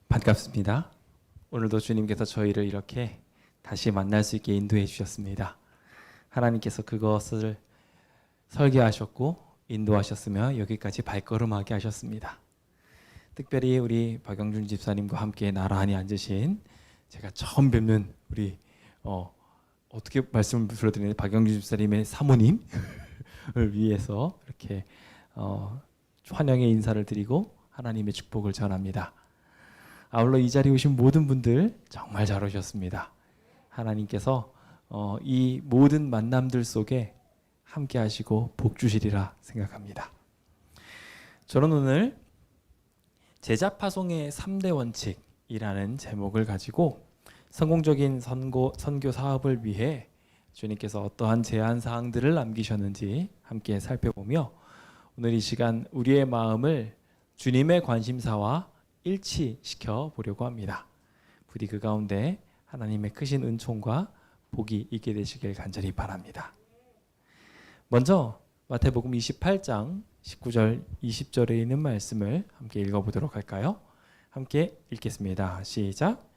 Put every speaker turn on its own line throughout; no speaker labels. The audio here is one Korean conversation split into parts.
반갑습니다. 오늘도 주님께서 저희를 이렇게 다시 만날 수 있게 인도해 주셨습니다. 하나님께서 그것을 설계하셨고 인도하셨으며 여기까지 발걸음하게 하셨습니다. 특별히 우리 박영준 집사님과 함께 나란히 앉으신 제가 처음 뵙는 우리 어떻게 말씀을 드려드리는 박영준 집사님의 사모님을 위해서 이렇게 환영의 인사를 드리고 하나님의 축복을 전합니다. 아울러 이 자리에 오신 모든 분들 정말 잘 오셨습니다. 하나님께서 이 모든 만남들 속에 함께 하시고 복 주시리라 생각합니다. 저는 오늘 제자 파송의 3대 원칙이라는 제목을 가지고 성공적인 선교 사업을 위해 주님께서 어떠한 제안 사항들을 남기셨는지 함께 살펴보며 오늘 이 시간 우리의 마음을 주님의 관심사와 일치시켜 보려고 합니다. 부디 그 가운데 하나님의 크신 은총과 복이 있게 되시길 간절히 바랍니다. 먼저 마태복음 28장 19절 20절에 있는 말씀을 함께 읽어보도록 할까요? 함께 읽겠습니다. 시작.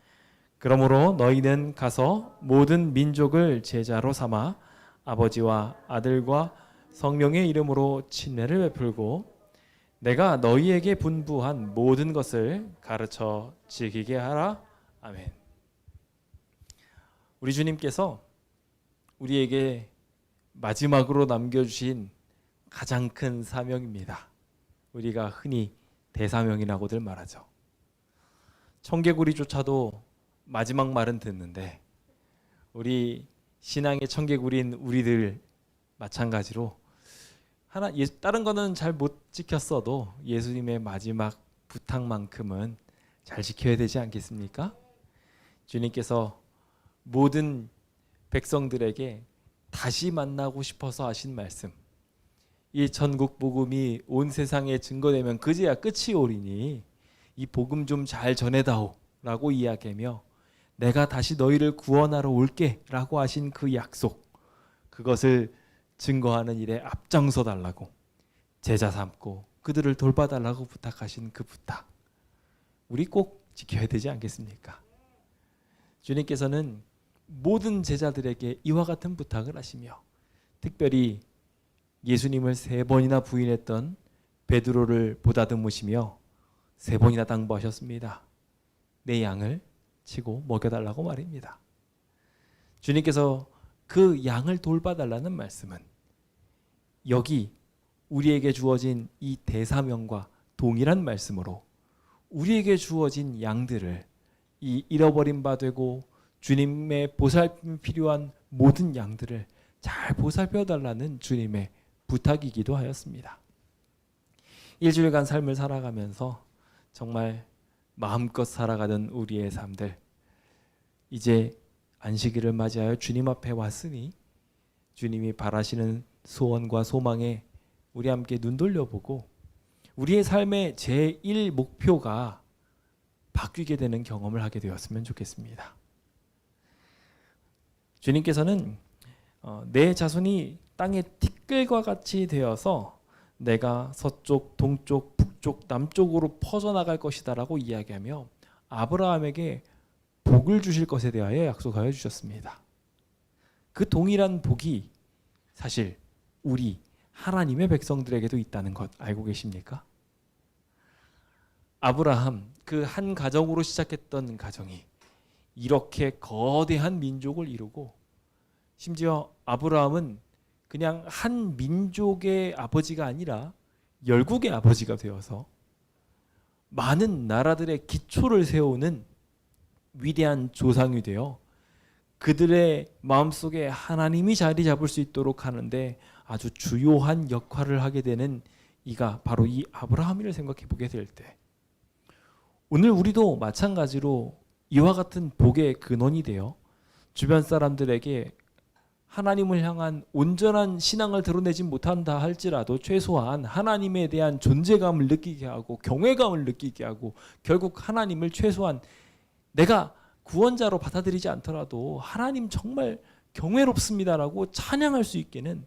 그러므로 너희는 가서 모든 민족을 제자로 삼아 아버지와 아들과 성령의 이름으로 친례를 베풀고 내가 너희에게 분부한 모든 것을 가르쳐 지키게 하라. 아멘. 우리 주님께서 우리에게 마지막으로 남겨주신 가장 큰 사명입니다. 우리가 흔히 대사명이라고들 말하죠. 청개구리조차도 마지막 말은 듣는데 우리 신앙의 청개구리인 우리들 마찬가지로 다른 거는 잘 못 지켰어도 예수님의 마지막 부탁만큼은 잘 지켜야 되지 않겠습니까? 주님께서 모든 백성들에게 다시 만나고 싶어서 하신 말씀, 이 전국 복음이 온 세상에 증거되면 그제야 끝이 오리니 이 복음 좀 잘 전해다오 라고 이야기하며 내가 다시 너희를 구원하러 올게 라고 하신 그 약속, 그것을 증거하는 일에 앞장서 달라고 제자 삼고 그들을 돌봐달라고 부탁하신 그 부탁, 우리 꼭 지켜야 되지 않겠습니까? 주님께서는 모든 제자들에게 이와 같은 부탁을 하시며 특별히 예수님을 3번이나 부인했던 베드로를 보다듬으시며 3번이나 당부하셨습니다. 내 양을 치고 먹여달라고 말입니다. 주님께서 그 양을 돌봐달라는 말씀은 여기 우리에게 주어진 이 대사명과 동일한 말씀으로 우리에게 주어진 양들을 이 잃어버린 바 되고 주님의 보살핌이 필요한 모든 양들을 잘 보살펴 달라는 주님의 부탁이기도 하였습니다. 일주일간 삶을 살아가면서 정말 마음껏 살아가던 우리의 삶들, 이제 안식일을 맞이하여 주님 앞에 왔으니 주님이 바라시는 소원과 소망에 우리 함께 눈 돌려보고 우리의 삶의 제1 목표가 바뀌게 되는 경험을 하게 되었으면 좋겠습니다. 주님께서는 내 자손이 땅의 티끌과 같이 되어서 내가 서쪽, 동쪽, 북쪽, 남쪽으로 퍼져나갈 것이다 라고 이야기하며 아브라함에게 복을 주실 것에 대하여 약속하여 주셨습니다. 그 동일한 복이 사실 우리 하나님의 백성들에게도 있다는 것 알고 계십니까? 아브라함, 그 한 가정으로 시작했던 가정이 이렇게 거대한 민족을 이루고 심지어 아브라함은 그냥 한 민족의 아버지가 아니라 열국의 아버지가 되어서 많은 나라들의 기초를 세우는 위대한 조상이 되어 그들의 마음속에 하나님이 자리 잡을 수 있도록 하는데 아주 주요한 역할을 하게 되는 이가 바로 이 아브라함이를 생각해 보게 될 때 오늘 우리도 마찬가지로 이와 같은 복의 근원이 되어 주변 사람들에게 하나님을 향한 온전한 신앙을 드러내지 못한다 할지라도 최소한 하나님에 대한 존재감을 느끼게 하고 경외감을 느끼게 하고 결국 하나님을 최소한 내가 구원자로 받아들이지 않더라도 하나님 정말 경외롭습니다라고 찬양할 수 있게는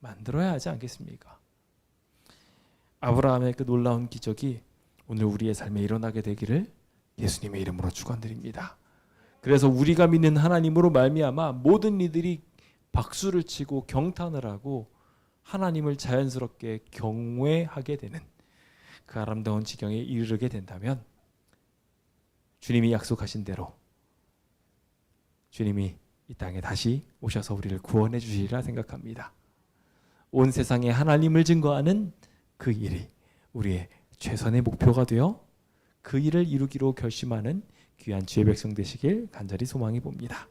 만들어야 하지 않겠습니까? 아브라함의 그 놀라운 기적이 오늘 우리의 삶에 일어나게 되기를 예수님의 이름으로 축원드립니다. 그래서 우리가 믿는 하나님으로 말미암아 모든 이들이 박수를 치고 경탄을 하고 하나님을 자연스럽게 경외하게 되는 그 아름다운 지경에 이르게 된다면 주님이 약속하신 대로 주님이 이 땅에 다시 오셔서 우리를 구원해 주시리라 생각합니다. 온 세상에 하나님을 증거하는 그 일이 우리의 최선의 목표가 되어 그 일을 이루기로 결심하는 귀한 주의 백성 되시길 간절히 소망해 봅니다.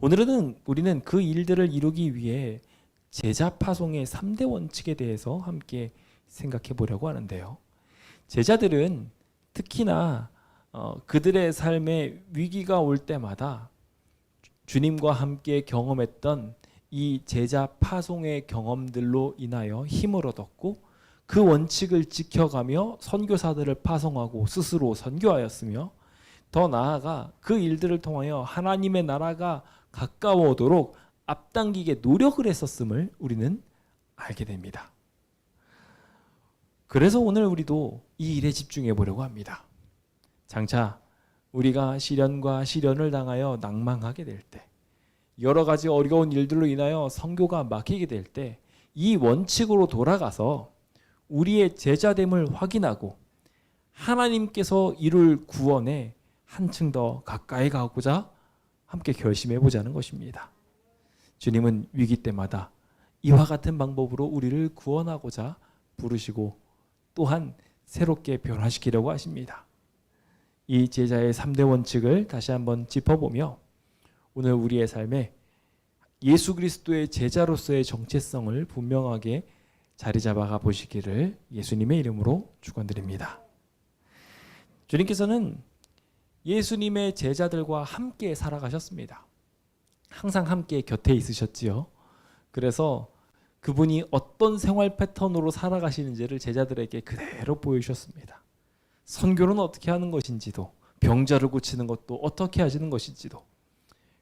오늘은 우리는 그 일들을 이루기 위해 제자 파송의 3대 원칙에 대해서 함께 생각해 보려고 하는데요. 제자들은 특히나 그들의 삶에 위기가 올 때마다 주님과 함께 경험했던 이 제자 파송의 경험들로 인하여 힘을 얻었고 그 원칙을 지켜가며 선교사들을 파송하고 스스로 선교하였으며 더 나아가 그 일들을 통하여 하나님의 나라가 가까워오도록 앞당기게 노력을 했었음을 우리는 알게 됩니다. 그래서 오늘 우리도 이 일에 집중해 보려고 합니다. 장차 우리가 시련과 시련을 당하여 낭망하게 될 때, 여러 가지 어려운 일들로 인하여 선교가 막히게 될 때 이 원칙으로 돌아가서 우리의 제자됨을 확인하고 하나님께서 이룰 구원에 한층 더 가까이 가고자 함께 결심해 보자는 것입니다. 주님은 위기 때마다 이와 같은 방법으로 우리를 구원하고자 부르시고 또한 새롭게 변화시키려고 하십니다. 이 제자의 3대 원칙을 다시 한번 짚어보며 오늘 우리의 삶에 예수 그리스도의 제자로서의 정체성을 분명하게 자리 잡아가 보시기를 예수님의 이름으로 축원드립니다. 주님께서는 예수님의 제자들과 함께 살아가셨습니다. 항상 함께 곁에 있으셨지요. 그래서 그분이 어떤 생활 패턴으로 살아가시는지를 제자들에게 그대로 보여주셨습니다. 선교는 어떻게 하는 것인지도, 병자를 고치는 것도 어떻게 하시는 것인지도,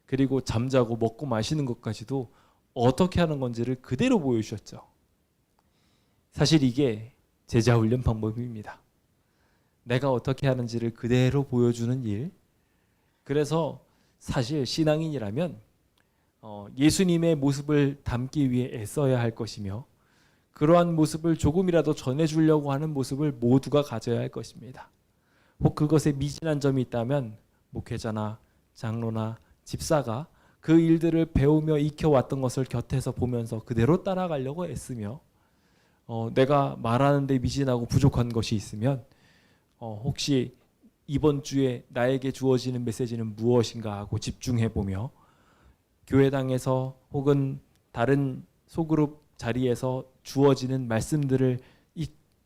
그리고 잠자고 먹고 마시는 것까지도 어떻게 하는 건지를 그대로 보여주셨죠. 사실 이게 제자 훈련 방법입니다. 내가 어떻게 하는지를 그대로 보여주는 일. 그래서 사실 신앙인이라면 예수님의 모습을 담기 위해 애써야 할 것이며 그러한 모습을 조금이라도 전해주려고 하는 모습을 모두가 가져야 할 것입니다. 혹 그것에 미진한 점이 있다면 목회자나 장로나 집사가 그 일들을 배우며 익혀왔던 것을 곁에서 보면서 그대로 따라가려고 애쓰며 내가 말하는데 미진하고 부족한 것이 있으면 혹시 이번 주에 나에게 주어지는 메시지는 무엇인가 하고 집중해보며 교회당에서 혹은 다른 소그룹 자리에서 주어지는 말씀들을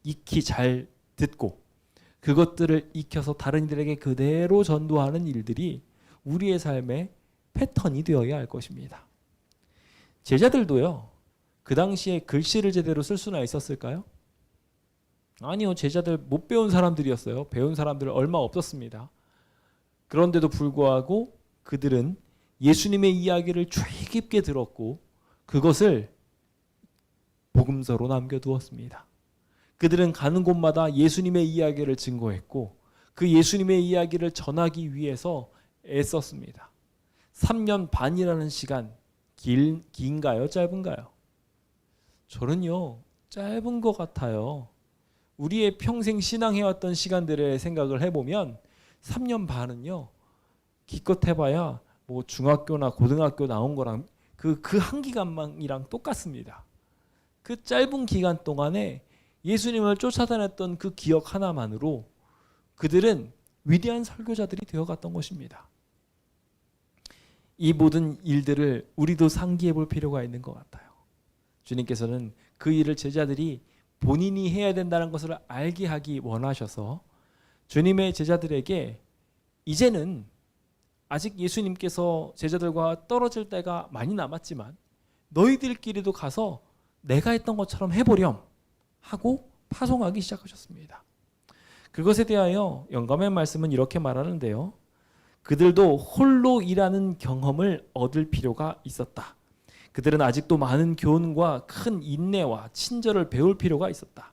익히 잘 듣고 그것들을 익혀서 다른 이들에게 그대로 전도하는 일들이 우리의 삶의 패턴이 되어야 할 것입니다. 제자들도요. 그 당시에 글씨를 제대로 쓸 수나 있었을까요? 아니요. 제자들 못 배운 사람들이었어요. 배운 사람들 얼마 없었습니다. 그런데도 불구하고 그들은 예수님의 이야기를 주의 깊게 들었고 그것을 복음서로 남겨두었습니다. 그들은 가는 곳마다 예수님의 이야기를 증거했고 그 예수님의 이야기를 전하기 위해서 애썼습니다. 3년 반이라는 시간 긴가요? 짧은가요? 저는요. 짧은 것 같아요. 우리의 평생 신앙해왔던 시간들의 생각을 해보면 3년 반은요. 기껏 해봐야 뭐 중학교나 고등학교 나온 거랑 그 한 기간만이랑 똑같습니다. 그 짧은 기간 동안에 예수님을 쫓아다녔던 그 기억 하나만으로 그들은 위대한 설교자들이 되어갔던 것입니다. 이 모든 일들을 우리도 상기해 볼 필요가 있는 것 같아요. 주님께서는 그 일을 제자들이 본인이 해야 된다는 것을 알게 하기 원하셔서 주님의 제자들에게 이제는 아직 예수님께서 제자들과 떨어질 때가 많이 남았지만 너희들끼리도 가서 내가 했던 것처럼 해보렴 하고 파송하기 시작하셨습니다. 그것에 대하여 영감의 말씀은 이렇게 말하는데요. 그들도 홀로 일하는 경험을 얻을 필요가 있었다. 그들은 아직도 많은 교훈과 큰 인내와 친절을 배울 필요가 있었다.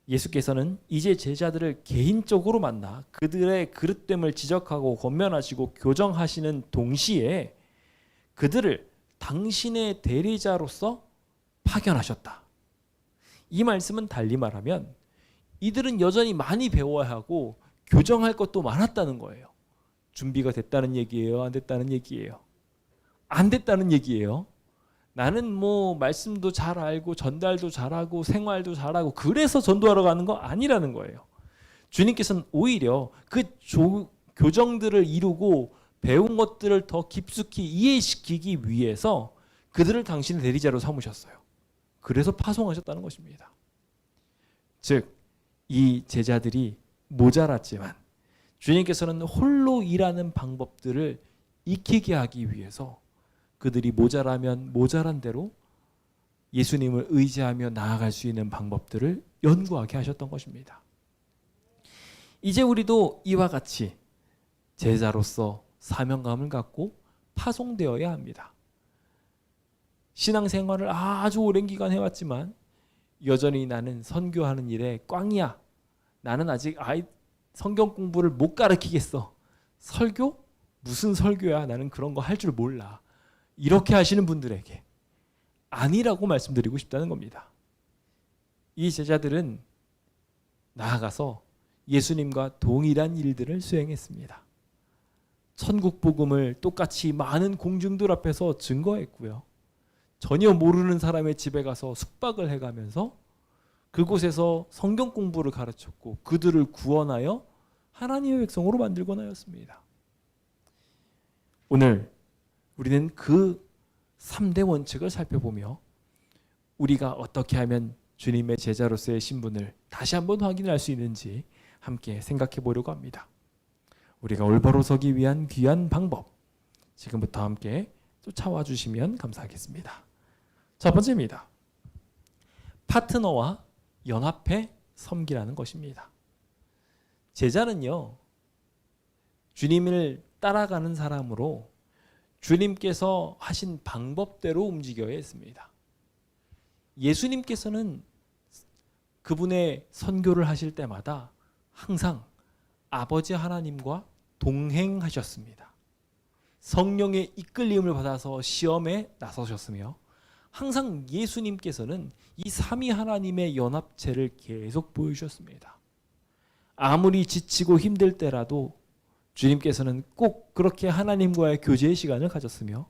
예수께서는 이제 제자들을 개인적으로 만나 그들의 그릇됨을 지적하고 권면하시고 교정하시는 동시에 그들을 당신의 대리자로서 파견하셨다. 이 말씀은 달리 말하면 이들은 여전히 많이 배워야 하고 교정할 것도 많았다는 거예요. 준비가 됐다는 얘기예요? 안 됐다는 얘기예요? 안 됐다는 얘기예요. 나는 뭐 말씀도 잘 알고 전달도 잘하고 생활도 잘하고 그래서 전도하러 가는 거 아니라는 거예요. 주님께서는 오히려 그 교정들을 이루고 배운 것들을 더 깊숙이 이해시키기 위해서 그들을 당신의 대리자로 삼으셨어요. 그래서 파송하셨다는 것입니다. 즉, 이 제자들이 모자랐지만 주님께서는 홀로 일하는 방법들을 익히게 하기 위해서 그들이 모자라면 모자란 대로 예수님을 의지하며 나아갈 수 있는 방법들을 연구하게 하셨던 것입니다. 이제 우리도 이와 같이 제자로서 사명감을 갖고 파송되어야 합니다. 신앙생활을 아주 오랜 기간 해왔지만 여전히 나는 선교하는 일에 꽝이야. 나는 아직 성경 공부를 못 가르치겠어. 설교? 무슨 설교야? 나는 그런 거 할 줄 몰라. 이렇게 하시는 분들에게 아니라고 말씀드리고 싶다는 겁니다. 이 제자들은 나아가서 예수님과 동일한 일들을 수행했습니다. 천국 복음을 똑같이 많은 공중들 앞에서 증거했고요. 전혀 모르는 사람의 집에 가서 숙박을 해가면서 그곳에서 성경 공부를 가르쳤고 그들을 구원하여 하나님의 백성으로 만들곤 하였습니다. 오늘 우리는 그 3대 원칙을 살펴보며 우리가 어떻게 하면 주님의 제자로서의 신분을 다시 한번 확인할 수 있는지 함께 생각해 보려고 합니다. 우리가 올바로 서기 위한 귀한 방법, 지금부터 함께 쫓아와 주시면 감사하겠습니다. 첫 번째입니다. 파트너와 연합해 섬기라는 것입니다. 제자는요, 주님을 따라가는 사람으로 주님께서 하신 방법대로 움직여야 했습니다. 예수님께서는 그분의 선교를 하실 때마다 항상 아버지 하나님과 동행하셨습니다. 성령의 이끌림을 받아서 시험에 나서셨으며 항상 예수님께서는 이 삼위 하나님의 연합체를 계속 보여주셨습니다. 아무리 지치고 힘들 때라도 주님께서는 꼭 그렇게 하나님과의 교제의 시간을 가졌으며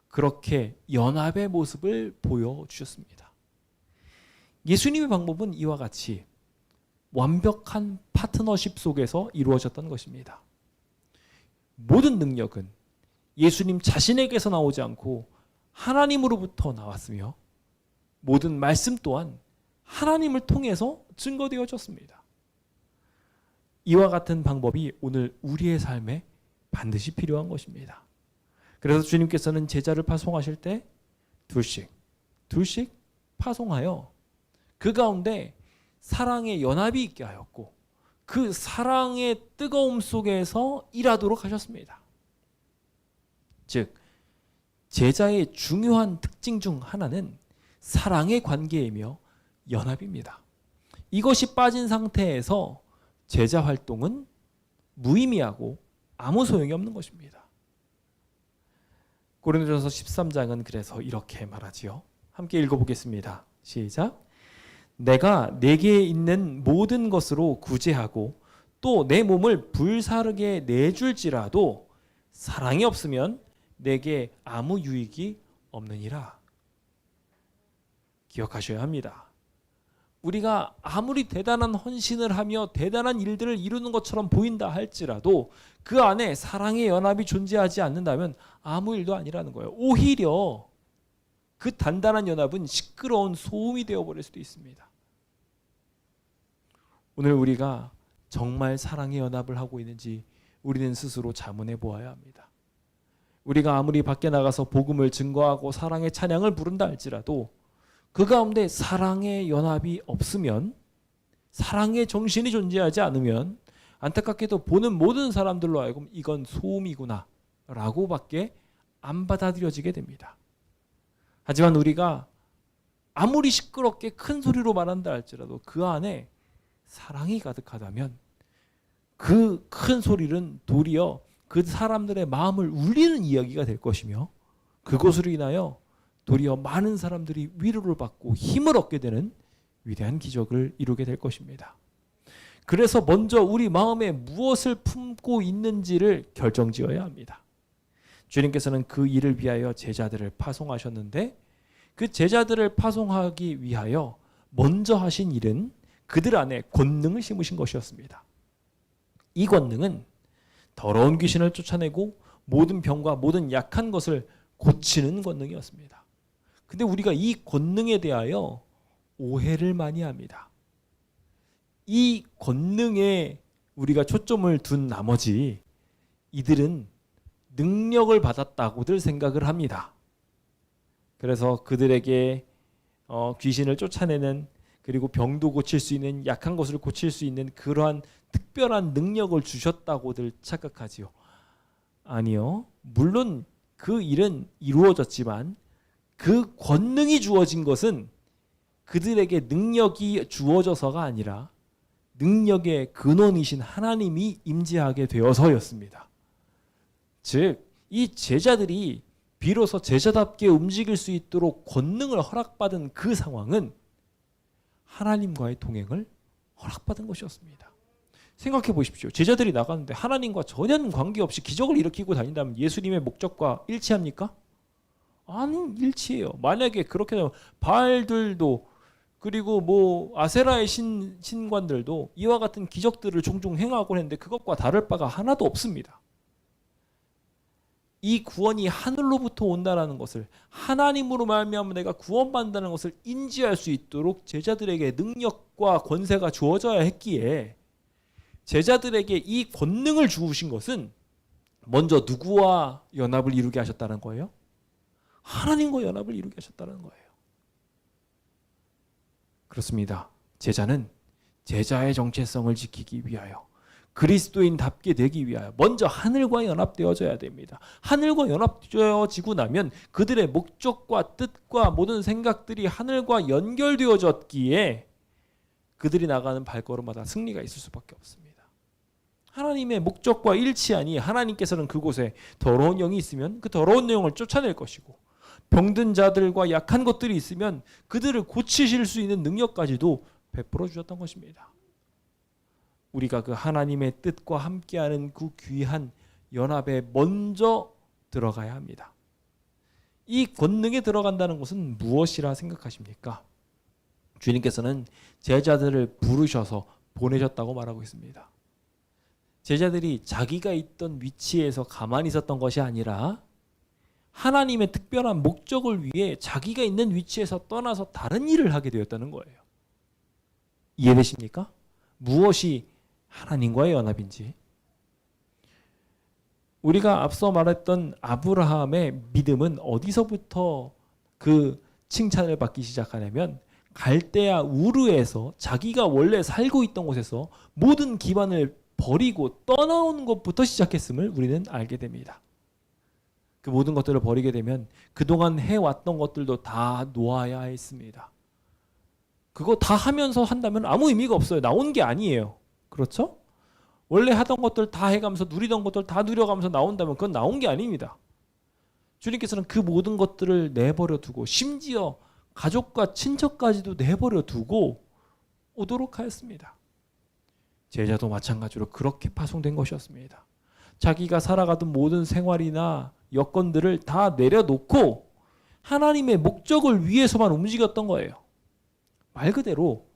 그렇게 연합의 모습을 보여주셨습니다. 예수님의 방법은 이와 같이 완벽한 파트너십 속에서 이루어졌던 것입니다. 모든 능력은 예수님 자신에게서 나오지 않고 하나님으로부터 나왔으며 모든 말씀 또한 하나님을 통해서 증거되어졌습니다. 이와 같은 방법이 오늘 우리의 삶에 반드시 필요한 것입니다. 그래서 주님께서는 제자를 파송하실 때 둘씩 파송하여 그 가운데 사랑의 연합이 있게 하였고 그 사랑의 뜨거움 속에서 일하도록 하셨습니다. 즉 제자의 중요한 특징 중 하나는 사랑의 관계이며 연합입니다. 이것이 빠진 상태에서 제자 활동은 무의미하고 아무 소용이 없는 것입니다. 고린도전서 13장은 그래서 이렇게 말하지요. 함께 읽어보겠습니다. 시작. 내가 내게 있는 모든 것으로 구제하고 또 내 몸을 불사르게 내줄지라도 사랑이 없으면 내게 아무 유익이 없느니라. 기억하셔야 합니다. 우리가 아무리 대단한 헌신을 하며 대단한 일들을 이루는 것처럼 보인다 할지라도 그 안에 사랑의 연합이 존재하지 않는다면 아무 일도 아니라는 거예요. 오히려 그 단단한 연합은 시끄러운 소음이 되어버릴 수도 있습니다. 오늘 우리가 정말 사랑의 연합을 하고 있는지 우리는 스스로 자문해 보아야 합니다. 우리가 아무리 밖에 나가서 복음을 증거하고 사랑의 찬양을 부른다 할지라도 그 가운데 사랑의 연합이 없으면, 사랑의 정신이 존재하지 않으면 안타깝게도 보는 모든 사람들로 하여금 이건 소음이구나 라고밖에 안 받아들여지게 됩니다. 하지만 우리가 아무리 시끄럽게 큰 소리로 말한다 할지라도 그 안에 사랑이 가득하다면 그 큰 소리는 도리어 그 사람들의 마음을 울리는 이야기가 될 것이며 그것으로 인하여 도리어 많은 사람들이 위로를 받고 힘을 얻게 되는 위대한 기적을 이루게 될 것입니다. 그래서 먼저 우리 마음에 무엇을 품고 있는지를 결정지어야 합니다. 주님께서는 그 일을 위하여 제자들을 파송하셨는데 그 제자들을 파송하기 위하여 먼저 하신 일은 그들 안에 권능을 심으신 것이었습니다. 이 권능은 더러운 귀신을 쫓아내고 모든 병과 모든 약한 것을 고치는 권능이었습니다. 근데 우리가 이 권능에 대하여 오해를 많이 합니다. 이 권능에 우리가 초점을 둔 나머지 이들은 능력을 받았다고들 생각을 합니다. 그래서 그들에게 귀신을 쫓아내는 그리고 병도 고칠 수 있는 약한 것을 고칠 수 있는 그러한 특별한 능력을 주셨다고들 착각하지요. 아니요. 물론 그 일은 이루어졌지만 그 권능이 주어진 것은 그들에게 능력이 주어져서가 아니라 능력의 근원이신 하나님이 임재하게 되어서였습니다. 즉, 이 제자들이 비로소 제자답게 움직일 수 있도록 권능을 허락받은 그 상황은 하나님과의 동행을 허락받은 것이었습니다. 생각해 보십시오. 제자들이 나가는데 하나님과 전혀 관계없이 기적을 일으키고 다닌다면 예수님의 목적과 일치합니까? 아니, 일치해요. 만약에 그렇게 되면 바알들도 그리고 뭐 아세라의 신관들도 이와 같은 기적들을 종종 행하곤 했는데 그것과 다를 바가 하나도 없습니다. 이 구원이 하늘로부터 온다라는 것을 하나님으로 말미암아 내가 구원받는다는 것을 인지할 수 있도록 제자들에게 능력과 권세가 주어져야 했기에 제자들에게 이 권능을 주우신 것은 먼저 누구와 연합을 이루게 하셨다는 거예요? 하나님과 연합을 이루게 하셨다는 거예요. 그렇습니다. 제자는 제자의 정체성을 지키기 위하여 그리스도인답게 되기 위하여 먼저 하늘과 연합되어져야 됩니다. 하늘과 연합되어지고 나면 그들의 목적과 뜻과 모든 생각들이 하늘과 연결되어졌기에 그들이 나가는 발걸음마다 승리가 있을 수밖에 없습니다. 하나님의 목적과 일치하니 하나님께서는 그곳에 더러운 영이 있으면 그 더러운 영을 쫓아낼 것이고 병든 자들과 약한 것들이 있으면 그들을 고치실 수 있는 능력까지도 베풀어 주셨던 것입니다. 우리가 그 하나님의 뜻과 함께하는 그 귀한 연합에 먼저 들어가야 합니다. 이 권능에 들어간다는 것은 무엇이라 생각하십니까? 주님께서는 제자들을 부르셔서 보내셨다고 말하고 있습니다. 제자들이 자기가 있던 위치에서 가만히 있었던 것이 아니라 하나님의 특별한 목적을 위해 자기가 있는 위치에서 떠나서 다른 일을 하게 되었다는 거예요. 이해되십니까? 무엇이 하나님과의 연합인지. 우리가 앞서 말했던 아브라함의 믿음은 어디서부터 그 칭찬을 받기 시작하냐면 갈대아 우르에서 자기가 원래 살고 있던 곳에서 모든 기반을 버리고 떠나오는 것부터 시작했음을 우리는 알게 됩니다. 그 모든 것들을 버리게 되면 그동안 해왔던 것들도 다 놓아야 했습니다. 그거 다 하면서 한다면 아무 의미가 없어요. 나온 게 아니에요. 그렇죠? 원래 하던 것들 다 해가면서 누리던 것들 다 누려가면서 나온다면 그건 나온 게 아닙니다. 주님께서는 그 모든 것들을 내버려 두고 심지어 가족과 친척까지도 내버려 두고 오도록 하였습니다. 제자도 마찬가지로 그렇게 파송된 것이었습니다. 자기가 살아가던 모든 생활이나 여건들을 다 내려놓고 하나님의 목적을 위해서만 움직였던 거예요. 말 그대로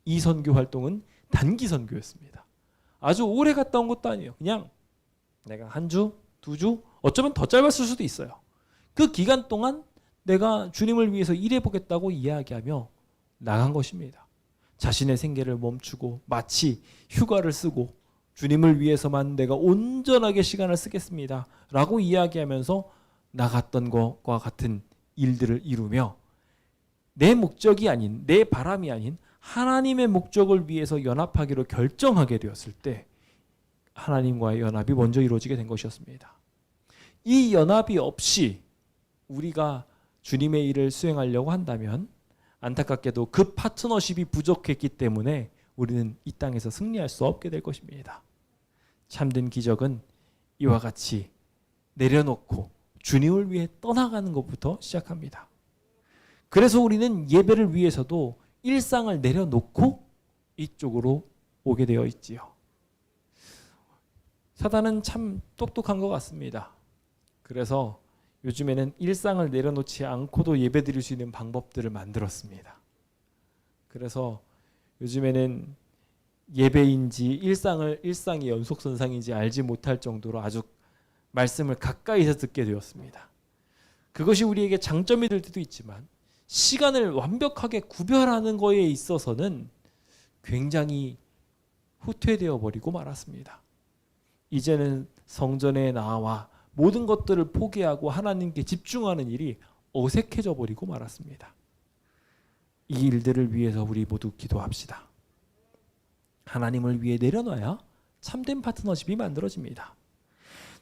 이 선교 활동은 단기 선교였습니다. 아주 오래 갔다 온 것도 아니에요. 그냥 내가 한 주, 두 주, 어쩌면 더 짧았을 수도 있어요. 그 기간 동안 내가 주님을 위해서 일해보겠다고 이야기하며 나간 것입니다. 자신의 생계를 멈추고 마치 휴가를 쓰고 주님을 위해서만 내가 온전하게 시간을 쓰겠습니다 라고 이야기하면서 나갔던 것과 같은 일들을 이루며 내 목적이 아닌, 내 바람이 아닌 하나님의 목적을 위해서 연합하기로 결정하게 되었을 때 하나님과의 연합이 먼저 이루어지게 된 것이었습니다. 이 연합이 없이 우리가 주님의 일을 수행하려고 한다면 안타깝게도 그 파트너십이 부족했기 때문에 우리는 이 땅에서 승리할 수 없게 될 것입니다. 참된 기적은 이와 같이 내려놓고 주님을 위해 떠나가는 것부터 시작합니다. 그래서 우리는 예배를 위해서도 일상을 내려놓고 이쪽으로 오게 되어 있지요. 사단은 참 똑똑한 것 같습니다. 그래서 요즘에는 일상을 내려놓지 않고도 예배드릴 수 있는 방법들을 만들었습니다. 그래서 요즘에는 예배인지 일상이 연속선상인지 알지 못할 정도로 아주 말씀을 가까이서 듣게 되었습니다. 그것이 우리에게 장점이 될 때도 있지만 시간을 완벽하게 구별하는 것에 있어서는 굉장히 후퇴되어 버리고 말았습니다. 이제는 성전에 나와 모든 것들을 포기하고 하나님께 집중하는 일이 어색해져 버리고 말았습니다. 이 일들을 위해서 우리 모두 기도합시다. 하나님을 위해 내려놔야 참된 파트너십이 만들어집니다.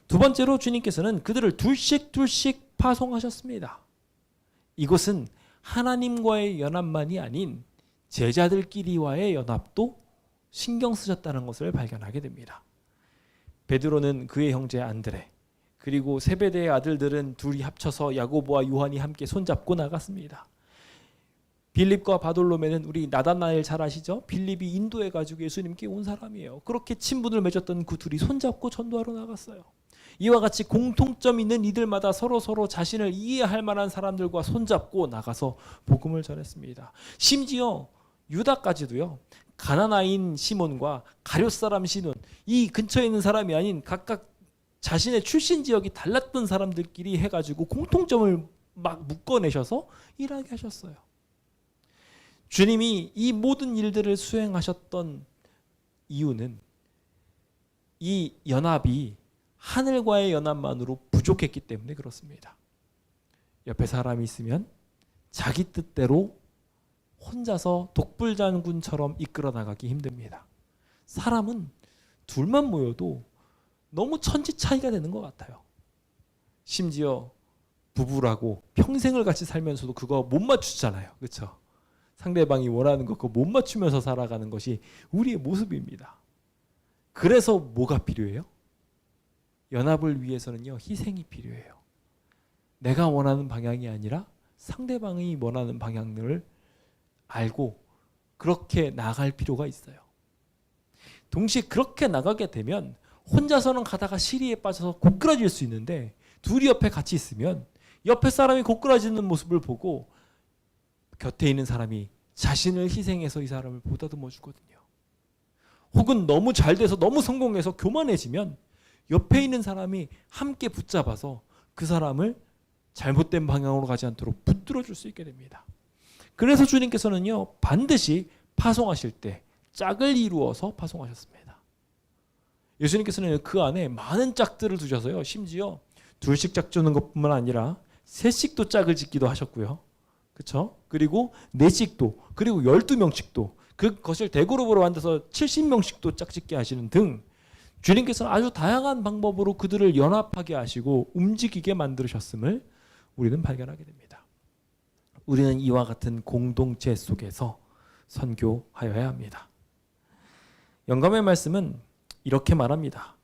두 번째로 주님께서는 그들을 둘씩 파송하셨습니다. 이것은 하나님과의 연합만이 아닌 제자들끼리와의 연합도 신경 쓰셨다는 것을 발견하게 됩니다. 베드로는 그의 형제 안드레, 그리고 세베대의 아들들은 둘이 합쳐서 야고보와 요한이 함께 손잡고 나갔습니다. 빌립과 바돌로메는 우리 나다나엘 잘 아시죠? 빌립이 인도해가지고 예수님께 온 사람이에요. 그렇게 친분을 맺었던 그 둘이 손잡고 전도하러 나갔어요. 이와 같이 공통점 있는 이들마다 서로 자신을 이해할 만한 사람들과 손잡고 나가서 복음을 전했습니다. 심지어 유다까지도요. 가나나인 시몬과 가룟 사람 시몬, 이 근처에 있는 사람이 아닌 각각 자신의 출신 지역이 달랐던 사람들끼리 해가지고 공통점을 막 묶어내셔서 일하게 하셨어요. 주님이 이 모든 일들을 수행하셨던 이유는 이 연합이 하늘과의 연합만으로 부족했기 때문에 그렇습니다. 옆에 사람이 있으면 자기 뜻대로 혼자서 독불장군처럼 이끌어 나가기 힘듭니다. 사람은 둘만 모여도 너무 천지 차이가 되는 것 같아요. 심지어 부부라고 평생을 같이 살면서도 그거 못 맞추잖아요. 그렇죠? 상대방이 원하는 거 그거 못 맞추면서 살아가는 것이 우리의 모습입니다. 그래서 뭐가 필요해요? 연합을 위해서는요, 희생이 필요해요. 내가 원하는 방향이 아니라 상대방이 원하는 방향을 알고 그렇게 나갈 필요가 있어요. 동시에 그렇게 나가게 되면 혼자서는 가다가 시리에 빠져서 고꾸라질 수 있는데 둘이 옆에 같이 있으면 옆에 사람이 고꾸라지는 모습을 보고 곁에 있는 사람이 자신을 희생해서 이 사람을 보다듬어 주거든요. 혹은 너무 잘 돼서 너무 성공해서 교만해지면 옆에 있는 사람이 함께 붙잡아서 그 사람을 잘못된 방향으로 가지 않도록 붙들어 줄 수 있게 됩니다. 그래서 주님께서는요, 반드시 파송하실 때 짝을 이루어서 파송하셨습니다. 예수님께서는 그 안에 많은 짝들을 두셔서요, 심지어 둘씩 짝 주는 것뿐만 아니라 셋씩도 짝을 짓기도 하셨고요. 그렇죠? 그리고 넷씩도, 그리고 12명씩도, 그것을 대그룹으로 만들어서 70명씩도 짝짓게 하시는 등 주님께서는 아주 다양한 방법으로 그들을 연합하게 하시고 움직이게 만드셨음을 우리는 발견하게 됩니다. 우리는 이와 같은 공동체 속에서 선교하여야 합니다. 영감의 말씀은 이렇게 말합니다.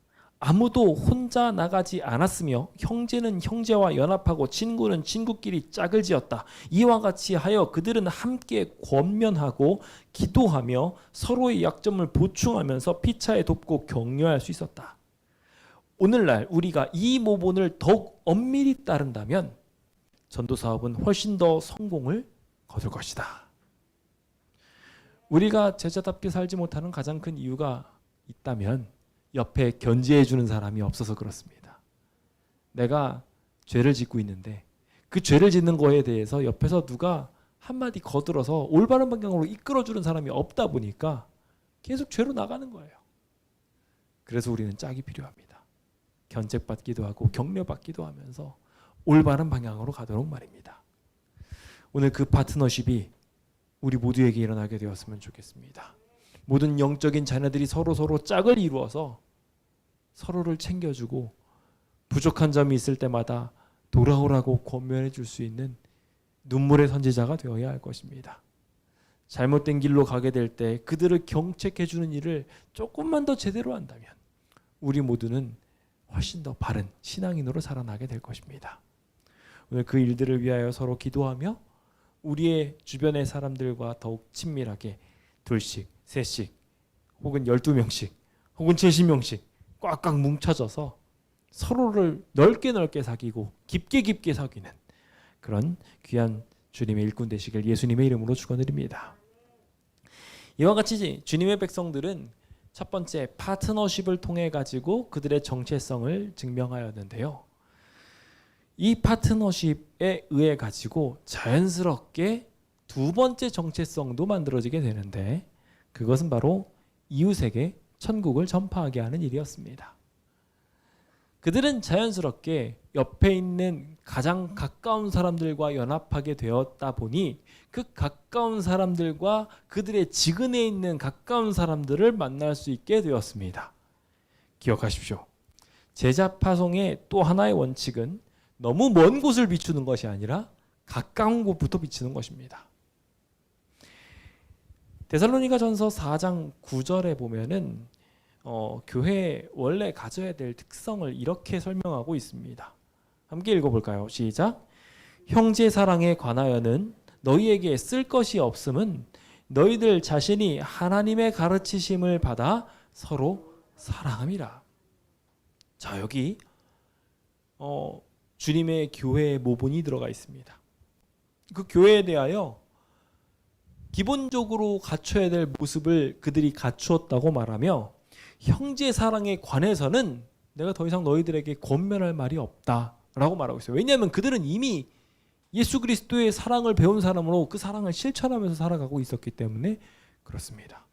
아무도 혼자 나가지 않았으며 형제는 형제와 연합하고 친구는 친구끼리 짝을 지었다. 이와 같이 하여 그들은 함께 권면하고 기도하며 서로의 약점을 보충하면서 피차에 돕고 격려할 수 있었다. 오늘날 우리가 이 모본을 더욱 엄밀히 따른다면 전도 사업은 훨씬 더 성공을 거둘 것이다. 우리가 제자답게 살지 못하는 가장 큰 이유가 있다면 옆에 견제해 주는 사람이 없어서 그렇습니다. 내가 죄를 짓고 있는데 그 죄를 짓는 거에 대해서 옆에서 누가 한마디 거들어서 올바른 방향으로 이끌어주는 사람이 없다 보니까 계속 죄로 나가는 거예요. 그래서 우리는 짝이 필요합니다. 견책받기도 하고 격려받기도 하면서 올바른 방향으로 가도록 말입니다. 오늘 그 파트너십이 우리 모두에게 일어나게 되었으면 좋겠습니다. 모든 영적인 자녀들이 서로 짝을 이루어서 서로를 챙겨주고 부족한 점이 있을 때마다 돌아오라고 권면해 줄 수 있는 눈물의 선지자가 되어야 할 것입니다. 잘못된 길로 가게 될 때 그들을 경책해 주는 일을 조금만 더 제대로 한다면 우리 모두는 훨씬 더 바른 신앙인으로 살아나게 될 것입니다. 오늘 그 일들을 위하여 서로 기도하며 우리의 주변의 사람들과 더욱 친밀하게 둘씩, 셋씩, 혹은 12명씩, 혹은 70명씩 꽉꽉 뭉쳐져서 서로를 넓게 사귀고 깊게 사귀는 그런 귀한 주님의 일꾼 되시길 예수님의 이름으로 축원드립니다. 이와 같이 주님의 백성들은 첫 번째 파트너십을 통해 가지고 그들의 정체성을 증명하였는데요. 이 파트너십에 의해 가지고 자연스럽게 두 번째 정체성도 만들어지게 되는데 그것은 바로 이웃에게 천국을 전파하게 하는 일이었습니다. 그들은 자연스럽게 옆에 있는 가장 가까운 사람들과 연합하게 되었다 보니 그 가까운 사람들과 그들의 지근에 있는 가까운 사람들을 만날 수 있게 되었습니다. 기억하십시오. 제자 파송의 또 하나의 원칙은 너무 먼 곳을 비추는 것이 아니라 가까운 곳부터 비추는 것입니다. 데살로니가전서 4장 9절에 보면은 교회에 원래 가져야 될 특성을 이렇게 설명하고 있습니다. 함께 읽어볼까요? 시작. 형제 사랑에 관하여는 너희에게 쓸 것이 없음은 너희들 자신이 하나님의 가르치심을 받아 서로 사랑함이라. 자, 여기 주님의 교회의 모본이 들어가 있습니다. 그 교회에 대하여 기본적으로 갖춰야 될 모습을 그들이 갖추었다고 말하며 형제 사랑에 관해서는 내가 더 이상 너희들에게 권면할 말이 없다라고 말하고 있어요. 왜냐하면 그들은 이미 예수 그리스도의 사랑을 배운 사람으로 그 사랑을 실천하면서 살아가고 있었기 때문에 그렇습니다.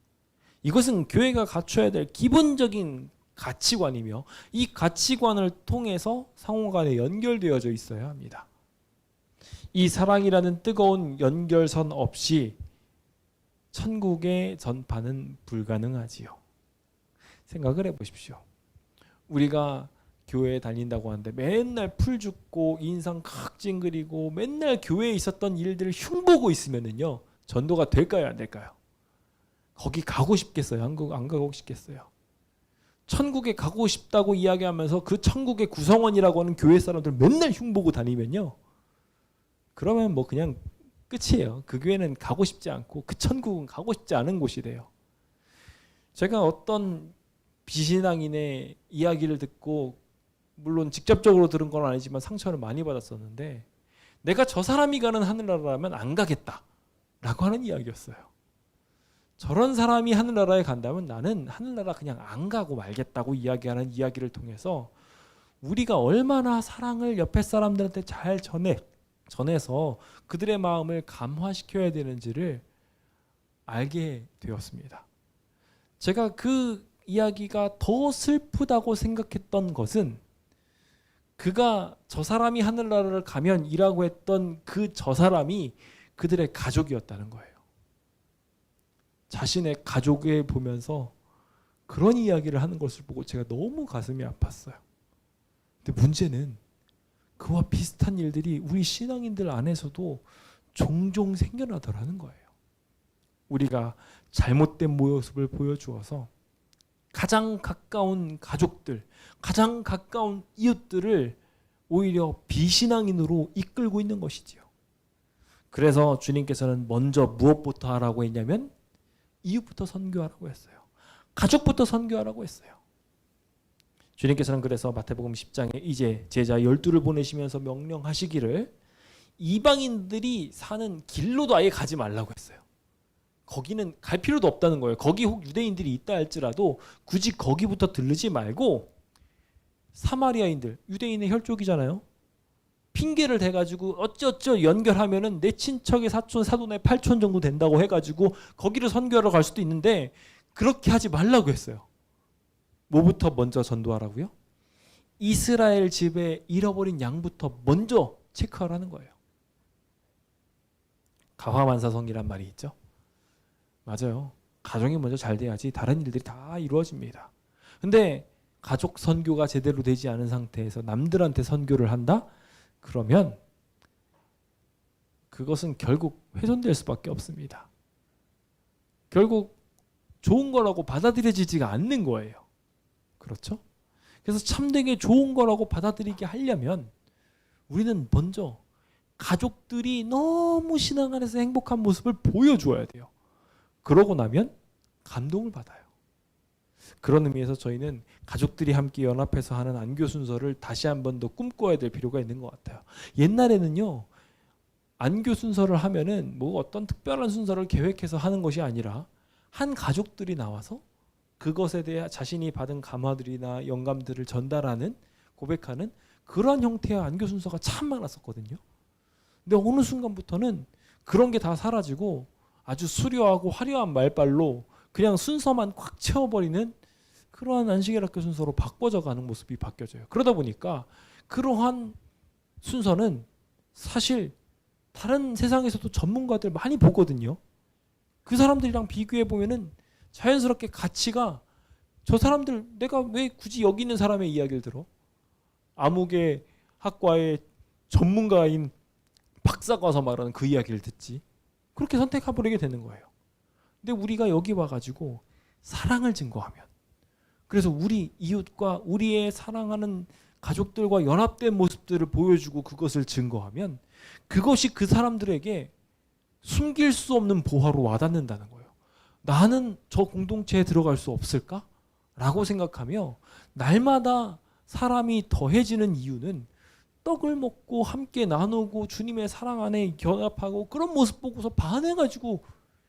이것은 교회가 갖춰야 될 기본적인 가치관이며 이 가치관을 통해서 상호간에 연결되어져 있어야 합니다. 이 사랑이라는 뜨거운 연결선 없이 천국의 전파는 불가능하지요. 생각을 해보십시오. 우리가 교회에 다닌다고 하는데 맨날 풀 죽고 인상 각진 그리고 맨날 교회에 있었던 일들을 흉보고 있으면은요, 전도가 될까요, 안 될까요? 거기 가고 싶겠어요? 안 가고 싶겠어요? 천국에 가고 싶다고 이야기하면서 그 천국의 구성원이라고 하는 교회 사람들 맨날 흉보고 다니면요, 그러면 뭐 그냥 끝이에요. 그 교회는 가고 싶지 않고 그 천국은 가고 싶지 않은 곳이 돼요. 제가 어떤 비신앙인의 이야기를 듣고, 물론 직접적으로 들은 건 아니지만 상처를 많이 받았었는데, 내가 저 사람이 가는 하늘나라라면 안 가겠다라고 하는 이야기였어요. 저런 사람이 하늘나라에 간다면 나는 하늘나라 그냥 안 가고 말겠다고 이야기하는 이야기를 통해서 우리가 얼마나 사랑을 옆에 사람들한테 잘 전해서 그들의 마음을 감화시켜야 되는지를 알게 되었습니다. 제가 그 이야기가 더 슬프다고 생각했던 것은 그가 저 사람이 하늘나라를 가면 이라고 했던 그 저 사람이 그들의 가족이었다는 거예요. 자신의 가족에 보면서 그런 이야기를 하는 것을 보고 제가 너무 가슴이 아팠어요. 근데 문제는 그와 비슷한 일들이 우리 신앙인들 안에서도 종종 생겨나더라는 거예요. 우리가 잘못된 모습을 보여주어서 가장 가까운 가족들, 가장 가까운 이웃들을 오히려 비신앙인으로 이끌고 있는 것이지요. 그래서 주님께서는 먼저 무엇부터 하라고 했냐면 이웃부터 선교하라고 했어요. 가족부터 선교하라고 했어요. 주님께서는 그래서 마태복음 10장에 이제 제자 12를 보내시면서 명령하시기를 이방인들이 사는 길로도 아예 가지 말라고 했어요. 거기는 갈 필요도 없다는 거예요. 거기 혹 유대인들이 있다 할지라도 굳이 거기부터 들르지 말고 사마리아인들, 유대인의 혈족이잖아요. 핑계를 대가지고 어쩌 연결하면은 내 친척의 사촌, 사돈의 팔촌 정도 된다고 해가지고 거기를 선교하러 갈 수도 있는데 그렇게 하지 말라고 했어요. 뭐부터 먼저 전도하라고요? 이스라엘 집에 잃어버린 양부터 먼저 체크하라는 거예요. 가화만사성이란 말이 있죠. 맞아요. 가정이 먼저 잘 돼야지 다른 일들이 다 이루어집니다. 근데 가족 선교가 제대로 되지 않은 상태에서 남들한테 선교를 한다? 그러면 그것은 결국 훼손될 수밖에 없습니다. 결국 좋은 거라고 받아들여지지가 않는 거예요. 그렇죠? 그래서 참되게 좋은 거라고 받아들이게 하려면 우리는 먼저 가족들이 너무 신앙 안에서 행복한 모습을 보여주어야 돼요. 그러고 나면 감동을 받아요. 그런 의미에서 저희는 가족들이 함께 연합해서 하는 안교 순서를 다시 한 번 더 꿈꿔야 될 필요가 있는 것 같아요. 옛날에는요, 안교 순서를 하면은 뭐 어떤 특별한 순서를 계획해서 하는 것이 아니라 한 가족들이 나와서 그것에 대해 자신이 받은 감화들이나 영감들을 전달하는, 고백하는 그런 형태의 안교 순서가 참 많았었거든요. 근데 어느 순간부터는 그런 게 다 사라지고 아주 수려하고 화려한 말발로 그냥 순서만 꽉 채워버리는 그러한 안식일학교 순서로 바꿔져 가는 모습이 바뀌어져요. 그러다 보니까 그러한 순서는 사실 다른 세상에서도 전문가들 많이 보거든요. 그 사람들이랑 비교해 보면은 자연스럽게 가치가, 저 사람들 내가 왜 굳이 여기 있는 사람의 이야기를 들어? 아무개 학과의 전문가인 박사가 와서 말하는 그 이야기를 듣지. 그렇게 선택해버리게 되는 거예요. 근데 우리가 여기 와가지고 사랑을 증거하면, 그래서 우리 이웃과 우리의 사랑하는 가족들과 연합된 모습들을 보여주고 그것을 증거하면 그것이 그 사람들에게 숨길 수 없는 보화로 와닿는다는 거예요. 나는 저 공동체에 들어갈 수 없을까? 라고 생각하며 날마다 사람이 더해지는 이유는 떡을 먹고 함께 나누고 주님의 사랑 안에 결합하고 그런 모습 보고서 반해가지고,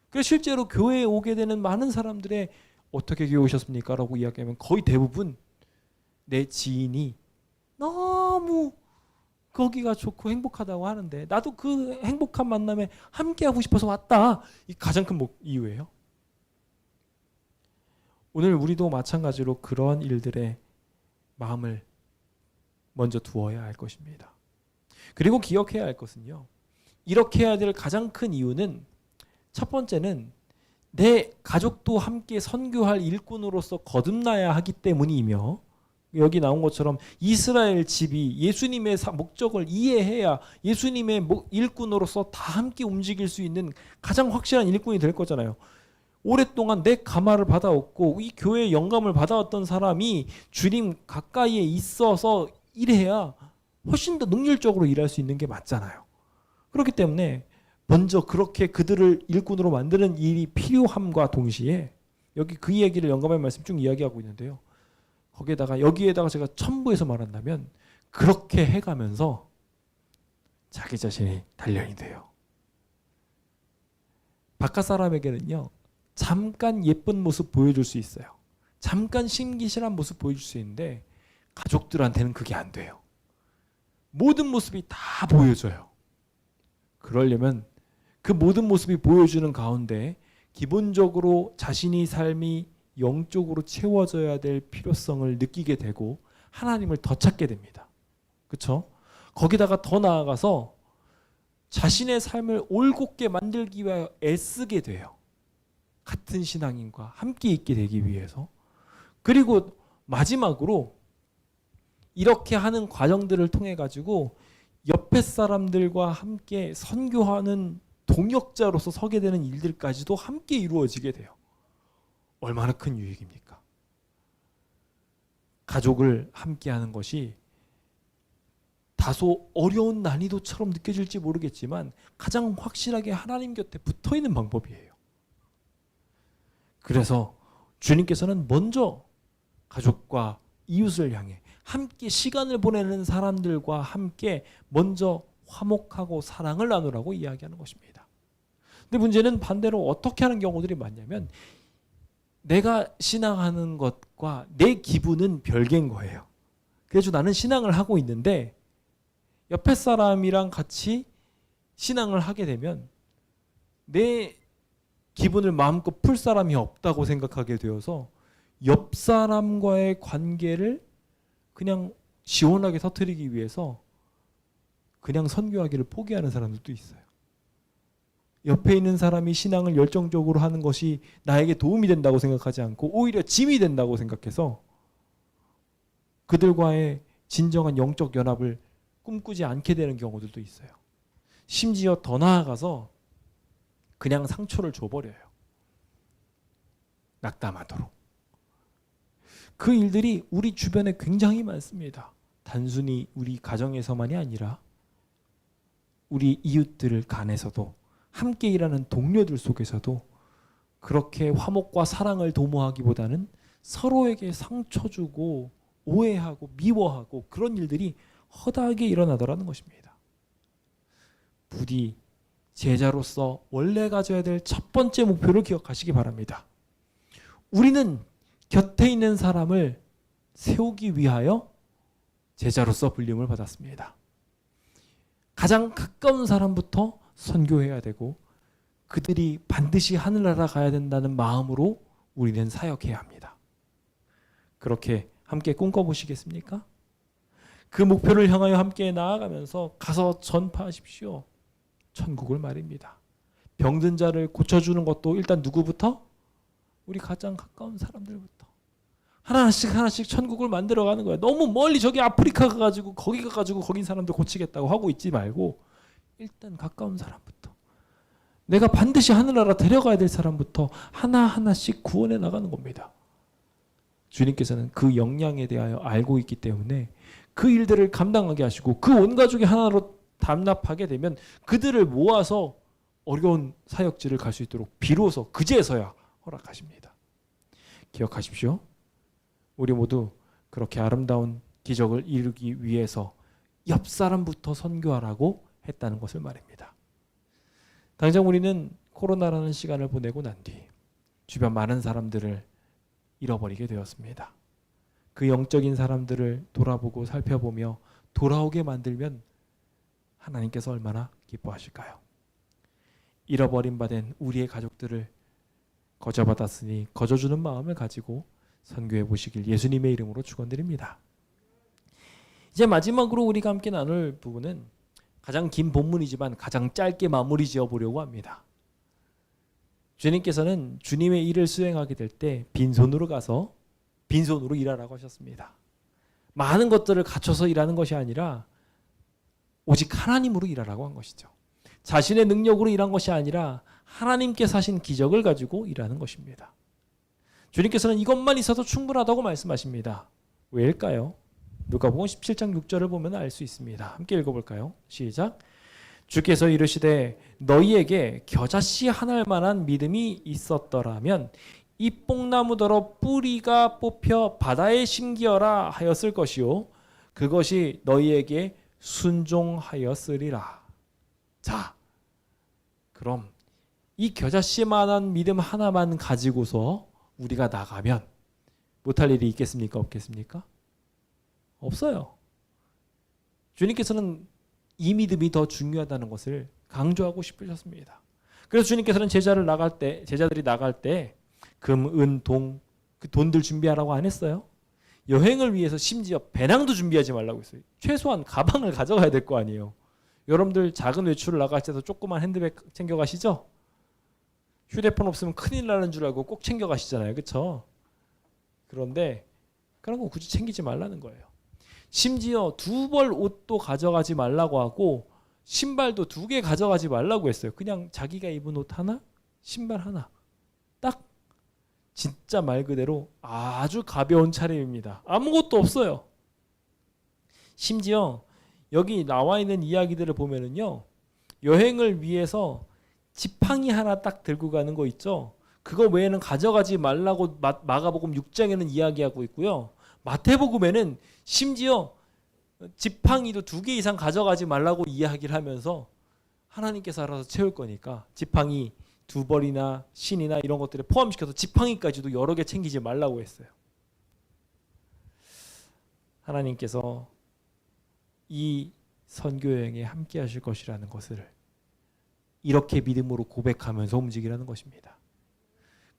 그래서 실제로 교회에 오게 되는 많은 사람들의 어떻게 교회 오셨습니까? 라고 이야기하면 거의 대부분 내 지인이 너무 거기가 좋고 행복하다고 하는데 나도 그 행복한 만남에 함께하고 싶어서 왔다. 이 가장 큰 이유예요. 오늘 우리도 마찬가지로 그런 일들에 마음을 먼저 두어야 할 것입니다. 그리고 기억해야 할 것은요, 이렇게 해야 될 가장 큰 이유는, 첫 번째는 내 가족도 함께 선교할 일꾼으로서 거듭나야 하기 때문이며, 여기 나온 것처럼 이스라엘 집이 예수님의 목적을 이해해야 예수님의 일꾼으로서 다 함께 움직일 수 있는 가장 확실한 일꾼이 될 거잖아요. 오랫동안 내 감화를 받아왔고 이 교회의 영감을 받아왔던 사람이 주님 가까이에 있어서 일해야 훨씬 더 능률적으로 일할 수 있는 게 맞잖아요. 그렇기 때문에 먼저 그렇게 그들을 일꾼으로 만드는 일이 필요함과 동시에, 여기 그 얘기를 영감의 말씀 쭉 이야기하고 있는데요, 여기에다가 제가 첨부해서 말한다면 그렇게 해가면서 자기 자신이 단련이 돼요. 바깥 사람에게는요, 잠깐 예쁜 모습 보여줄 수 있어요. 잠깐 신기실한 모습 보여줄 수 있는데 가족들한테는 그게 안 돼요. 모든 모습이 다 보여줘요. 그러려면 그 모든 모습이 보여주는 가운데 기본적으로 자신의 삶이 영적으로 채워져야 될 필요성을 느끼게 되고 하나님을 더 찾게 됩니다. 그렇죠? 거기다가 더 나아가서 자신의 삶을 올곧게 만들기 위해 애쓰게 돼요. 같은 신앙인과 함께 있게 되기 위해서. 그리고 마지막으로 이렇게 하는 과정들을 통해 가지고 옆에 사람들과 함께 선교하는 동역자로서 서게 되는 일들까지도 함께 이루어지게 돼요. 얼마나 큰 유익입니까? 가족을 함께하는 것이 다소 어려운 난이도처럼 느껴질지 모르겠지만 가장 확실하게 하나님 곁에 붙어있는 방법이에요. 그래서 주님께서는 먼저 가족과 이웃을 향해 함께 시간을 보내는 사람들과 함께 먼저 화목하고 사랑을 나누라고 이야기하는 것입니다. 근데 문제는 반대로 어떻게 하는 경우들이 많냐면, 내가 신앙하는 것과 내 기분은 별개인 거예요. 그래서 나는 신앙을 하고 있는데 옆에 사람이랑 같이 신앙을 하게 되면 내 기분을 마음껏 풀 사람이 없다고 생각하게 되어서 옆 사람과의 관계를 그냥 시원하게 터뜨리기 위해서 그냥 선교하기를 포기하는 사람들도 있어요. 옆에 있는 사람이 신앙을 열정적으로 하는 것이 나에게 도움이 된다고 생각하지 않고 오히려 짐이 된다고 생각해서 그들과의 진정한 영적 연합을 꿈꾸지 않게 되는 경우들도 있어요. 심지어 더 나아가서 그냥 상처를 줘버려요. 낙담하도록. 그 일들이 우리 주변에 굉장히 많습니다. 단순히 우리 가정에서만이 아니라 우리 이웃들 간에서도, 함께 일하는 동료들 속에서도 그렇게 화목과 사랑을 도모하기보다는 서로에게 상처 주고 오해하고 미워하고 그런 일들이 허다하게 일어나더라는 것입니다. 부디 제자로서 원래 가져야 될 첫 번째 목표를 기억하시기 바랍니다. 우리는 곁에 있는 사람을 세우기 위하여 제자로서 불림을 받았습니다. 가장 가까운 사람부터 선교해야 되고 그들이 반드시 하늘나라 가야 된다는 마음으로 우리는 사역해야 합니다. 그렇게 함께 꿈꿔보시겠습니까? 그 목표를 향하여 함께 나아가면서 가서 전파하십시오. 천국을 말입니다. 병든 자를 고쳐주는 것도 일단 누구부터? 우리 가장 가까운 사람들부터. 하나씩 하나씩 천국을 만들어가는 거예요. 너무 멀리 저기 아프리카 가가지고 거기 가가지고 거기 사람들 고치겠다고 하고 있지 말고 일단 가까운 사람부터, 내가 반드시 하늘나라 데려가야 될 사람부터 하나하나씩 구원해 나가는 겁니다. 주님께서는 그 역량에 대하여 알고 있기 때문에 그 일들을 감당하게 하시고 그 온 가족이 하나로 담납하게 되면 그들을 모아서 어려운 사역지를 갈 수 있도록 비로소 그제서야 허락하십니다. 기억하십시오. 우리 모두 그렇게 아름다운 기적을 이루기 위해서 옆 사람부터 선교하라고 했다는 것을 말입니다. 당장 우리는 코로나라는 시간을 보내고 난 뒤 주변 많은 사람들을 잃어버리게 되었습니다. 그 영적인 사람들을 돌아보고 살펴보며 돌아오게 만들면 하나님께서 얼마나 기뻐하실까요? 잃어버린 바 된 우리의 가족들을 거저받았으니 거저주는 마음을 가지고 선교해 보시길 예수님의 이름으로 축원드립니다. 이제 마지막으로 우리가 함께 나눌 부분은 가장 긴 본문이지만 가장 짧게 마무리 지어 보려고 합니다. 주님께서는 주님의 일을 수행하게 될 때 빈손으로 가서 빈손으로 일하라고 하셨습니다. 많은 것들을 갖춰서 일하는 것이 아니라 오직 하나님으로 일하라고 한 것이죠. 자신의 능력으로 일한 것이 아니라 하나님께서 하신 기적을 가지고 일하는 것입니다. 주님께서는 이것만 있어도 충분하다고 말씀하십니다. 왜일까요? 누가복음 17장 6절을 보면 알 수 있습니다. 함께 읽어볼까요? 시작. 주께서 이르시되 너희에게 겨자씨 한 알만한 믿음이 있었더라면 이 뽕나무더러 뿌리가 뽑혀 바다에 심기어라 하였을 것이요 그것이 너희에게 순종하였으리라. 자, 그럼 이 겨자씨만한 믿음 하나만 가지고서 우리가 나가면 못할 일이 있겠습니까? 없겠습니까? 없어요. 주님께서는 이 믿음이 더 중요하다는 것을 강조하고 싶으셨습니다. 그래서 주님께서는 제자들이 나갈 때 금, 은, 동, 그 돈들 준비하라고 안 했어요. 여행을 위해서 심지어 배낭도 준비하지 말라고 했어요. 최소한 가방을 가져가야 될 거 아니에요. 여러분들 작은 외출을 나갈 때도 조그만 핸드백 챙겨가시죠? 휴대폰 없으면 큰일 나는 줄 알고 꼭 챙겨가시잖아요. 그렇죠? 그런데 그런 거 굳이 챙기지 말라는 거예요. 심지어 2벌 옷도 가져가지 말라고 하고 신발도 2개 가져가지 말라고 했어요. 그냥 자기가 입은 옷 하나, 신발 하나. 딱 진짜 말 그대로 아주 가벼운 차림입니다. 아무것도 없어요. 심지어 여기 나와 있는 이야기들을 보면은요, 여행을 위해서 지팡이 하나 딱 들고 가는 거 있죠. 그거 외에는 가져가지 말라고 마가복음 6장에는 이야기하고 있고요. 마태복음에는 심지어 지팡이도 2개 이상 가져가지 말라고 이야기를 하면서 하나님께서 알아서 채울 거니까 지팡이 2벌이나 신이나 이런 것들에 포함시켜서 지팡이까지도 여러 개 챙기지 말라고 했어요. 하나님께서 이 선교여행에 함께 하실 것이라는 것을 이렇게 믿음으로 고백하면서 움직이라는 것입니다.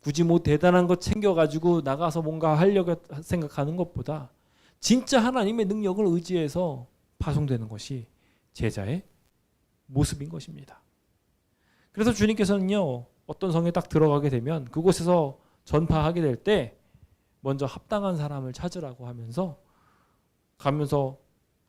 굳이 뭐 대단한 것 챙겨가지고 나가서 뭔가 하려고 생각하는 것보다 진짜 하나님의 능력을 의지해서 파송되는 것이 제자의 모습인 것입니다. 그래서 주님께서는요, 어떤 성에 딱 들어가게 되면 그곳에서 전파하게 될 때 먼저 합당한 사람을 찾으라고 하면서 가면서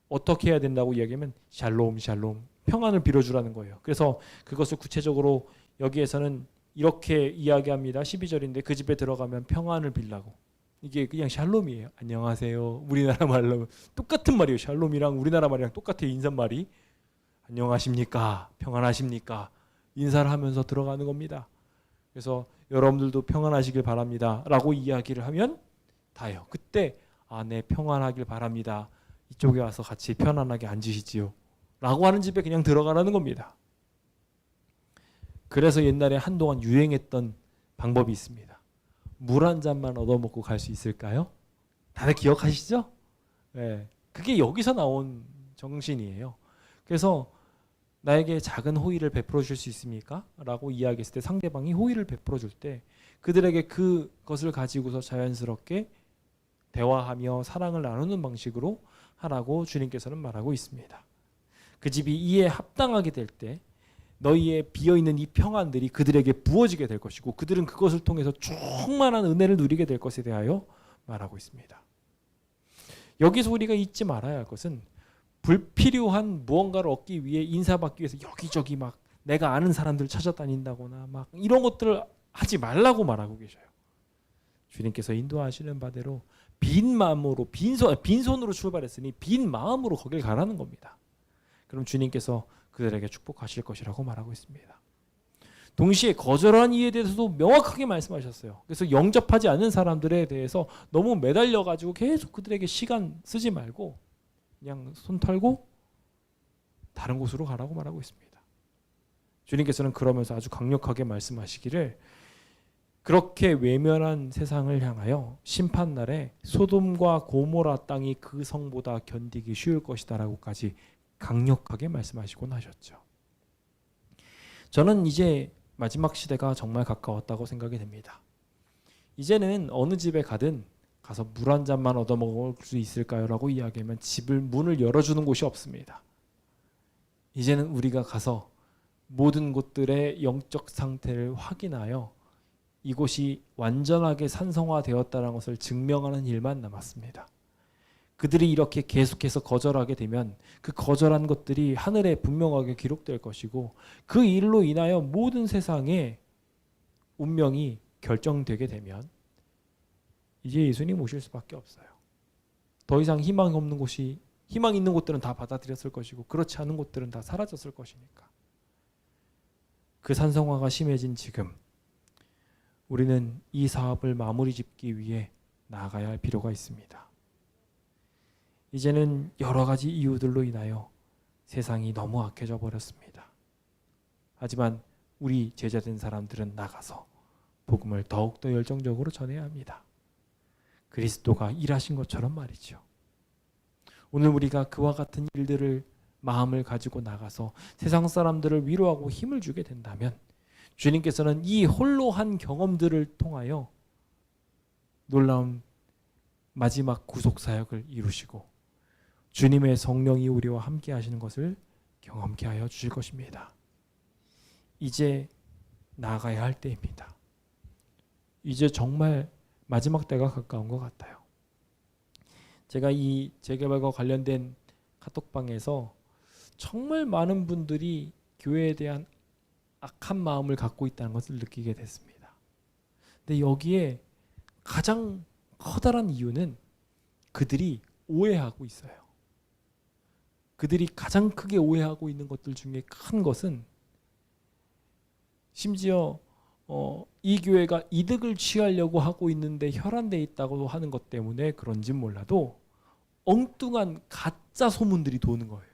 어떻게 해야 된다고 이야기하면 샬롬 샬롬 평안을 빌어주라는 거예요. 그래서 그것을 구체적으로 여기에서는 이렇게 이야기합니다. 12절인데 그 집에 들어가면 평안을 빌라고. 이게 그냥 샬롬이에요. 안녕하세요. 우리나라 말로 똑같은 말이에요. 샬롬이랑 우리나라 말이랑 똑같아요. 인사말이. 안녕하십니까? 평안하십니까? 인사를 하면서 들어가는 겁니다. 그래서 여러분들도 평안하시길 바랍니다. 라고 이야기를 하면 다예요. 그때 네, 평안하길 바랍니다. 이쪽에 와서 같이 편안하게 앉으시지요. 라고 하는 집에 그냥 들어가라는 겁니다. 그래서 옛날에 한동안 유행했던 방법이 있습니다. 물 한 잔만 얻어먹고 갈 수 있을까요? 다들 기억하시죠? 네, 그게 여기서 나온 정신이에요. 그래서 나에게 작은 호의를 베풀어 줄 수 있습니까? 라고 이야기했을 때 상대방이 호의를 베풀어 줄 때 그들에게 그것을 가지고서 자연스럽게 대화하며 사랑을 나누는 방식으로 하라고 주님께서는 말하고 있습니다. 그 집이 이에 합당하게 될 때 너희의 비어있는 이 평안들이 그들에게 부어지게 될 것이고 그들은 그것을 통해서 충만한 은혜를 누리게 될 것에 대하여 말하고 있습니다. 여기서 우리가 잊지 말아야 할 것은 불필요한 무언가를 얻기 위해 인사받기 위해서 여기저기 막 내가 아는 사람들 찾아다닌다거나 막 이런 것들을 하지 말라고 말하고 계셔요. 주님께서 인도하시는 바대로 빈 마음으로 빈손으로 출발했으니 빈 마음으로 거길 가라는 겁니다. 그럼 주님께서 그들에게 축복하실 것이라고 말하고 있습니다. 동시에 거절한 이에 대해서도 명확하게 말씀하셨어요. 그래서 영접하지 않는 사람들에 대해서 너무 매달려 가지고 계속 그들에게 시간 쓰지 말고 그냥 손 털고 다른 곳으로 가라고 말하고 있습니다. 주님께서는 그러면서 아주 강력하게 말씀하시기를 그렇게 외면한 세상을 향하여 심판날에 소돔과 고모라 땅이 그 성보다 견디기 쉬울 것이다라고까지 강력하게 말씀하시곤 하셨죠. 저는 이제 마지막 시대가 정말 가까웠다고 생각이 됩니다. 이제는 어느 집에 가서 물 한 잔만 얻어먹을 수 있을까요? 라고 이야기하면 문을 열어주는 곳이 없습니다. 이제는 우리가 가서 모든 곳들의 영적 상태를 확인하여 이곳이 완전하게 산성화되었다는 것을 증명하는 일만 남았습니다. 그들이 이렇게 계속해서 거절하게 되면 그 거절한 것들이 하늘에 분명하게 기록될 것이고 그 일로 인하여 모든 세상의 운명이 결정되게 되면 이제 예수님 오실 수밖에 없어요. 더 이상 희망 없는 곳이 희망 있는 곳들은 다 받아들였을 것이고 그렇지 않은 곳들은 다 사라졌을 것이니까. 그 산성화가 심해진 지금 우리는 이 사업을 마무리 짓기 위해 나아가야 할 필요가 있습니다. 이제는 여러 가지 이유들로 인하여 세상이 너무 악해져 버렸습니다. 하지만 우리 제자된 사람들은 나가서 복음을 더욱더 열정적으로 전해야 합니다. 그리스도가 일하신 것처럼 말이죠. 오늘 우리가 그와 같은 일들을 마음을 가지고 나가서 세상 사람들을 위로하고 힘을 주게 된다면 주님께서는 이 홀로 한 경험들을 통하여 놀라운 마지막 구속 사역을 이루시고 주님의 성령이 우리와 함께 하시는 것을 경험케 하여 주실 것입니다. 이제 나아가야 할 때입니다. 이제 정말 마지막 때가 가까운 것 같아요. 제가 이 재개발과 관련된 카톡방에서 정말 많은 분들이 교회에 대한 악한 마음을 갖고 있다는 것을 느끼게 됐습니다. 근데 여기에 가장 커다란 이유는 그들이 오해하고 있어요. 그들이 가장 크게 오해하고 있는 것들 중에 큰 것은 심지어 이 교회가 이득을 취하려고 하고 있는데 혈안돼 있다고 하는 것 때문에 그런지 몰라도 엉뚱한 가짜 소문들이 도는 거예요.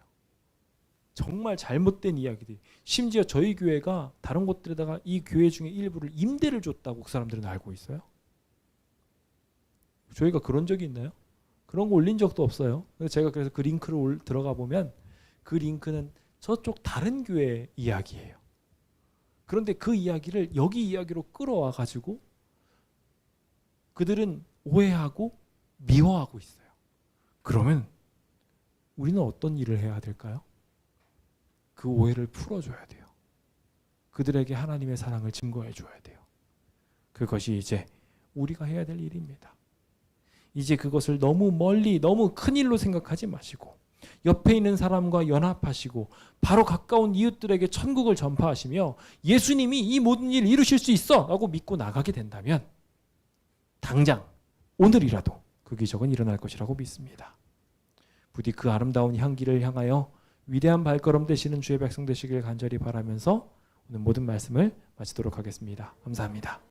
정말 잘못된 이야기들이. 심지어 저희 교회가 다른 곳들에다가 이 교회 중에 일부를 임대를 줬다고 그 사람들은 알고 있어요. 저희가 그런 적이 있나요? 그런 거 올린 적도 없어요. 제가 그래서 그 링크를 들어가 보면 그 링크는 저쪽 다른 교회 이야기예요. 그런데 그 이야기를 여기 이야기로 끌어와 가지고 그들은 오해하고 미워하고 있어요. 그러면 우리는 어떤 일을 해야 될까요? 그 오해를 풀어줘야 돼요. 그들에게 하나님의 사랑을 증거해 줘야 돼요. 그것이 이제 우리가 해야 될 일입니다. 이제 그것을 너무 멀리 너무 큰 일로 생각하지 마시고 옆에 있는 사람과 연합하시고 바로 가까운 이웃들에게 천국을 전파하시며 예수님이 이 모든 일을 이루실 수 있어 라고 믿고 나가게 된다면 당장 오늘이라도 그 기적은 일어날 것이라고 믿습니다. 부디 그 아름다운 향기를 향하여 위대한 발걸음 되시는 주의 백성 되시길 간절히 바라면서 오늘 모든 말씀을 마치도록 하겠습니다. 감사합니다.